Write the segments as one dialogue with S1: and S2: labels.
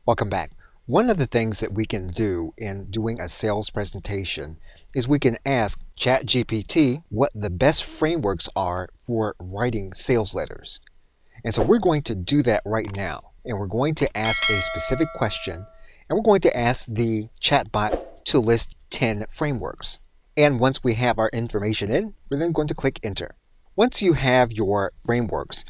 S1: Welcome back. One of the things that we can do in doing a sales presentation is we can ask ChatGPT what the best frameworks are for writing sales letters. And so we're going to do that right now. And we're going to ask a specific question, and we're going to ask the chatbot to list 10 frameworks. And once we have our information in, we're then going to click enter. Once you have your frameworks,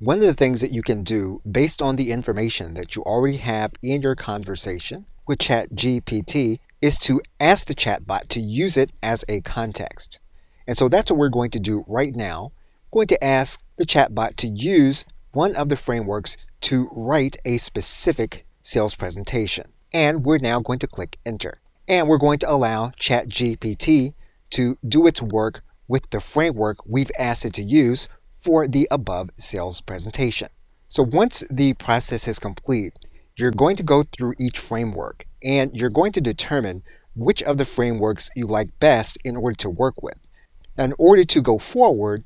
S1: one of the things that you can do based on the information that you already have in your conversation with ChatGPT is to ask the chatbot to use it as a context. And so that's what we're going to do right now. We're going to ask the chatbot to use one of the frameworks to write a specific sales presentation. And we're now going to click enter. And we're going to allow ChatGPT to do its work with the framework we've asked it to use for the above sales presentation. So once the process is complete, you're going to go through each framework and you're going to determine which of the frameworks you like best in order to work with. Now, in order to go forward,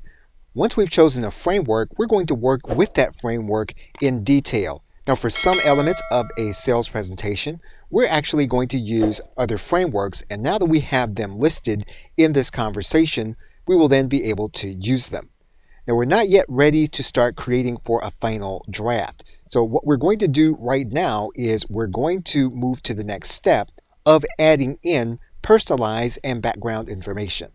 S1: once we've chosen a framework, we're going to work with that framework in detail. Now, for some elements of a sales presentation, we're actually going to use other frameworks, and now that we have them listed in this conversation, we will then be able to use them. Now, we're not yet ready to start creating for a final draft. So what we're going to do right now is we're going to move to the next step of adding in personalized and background information.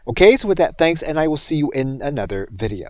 S1: Okay, so with that, thanks, and I will see you in another video.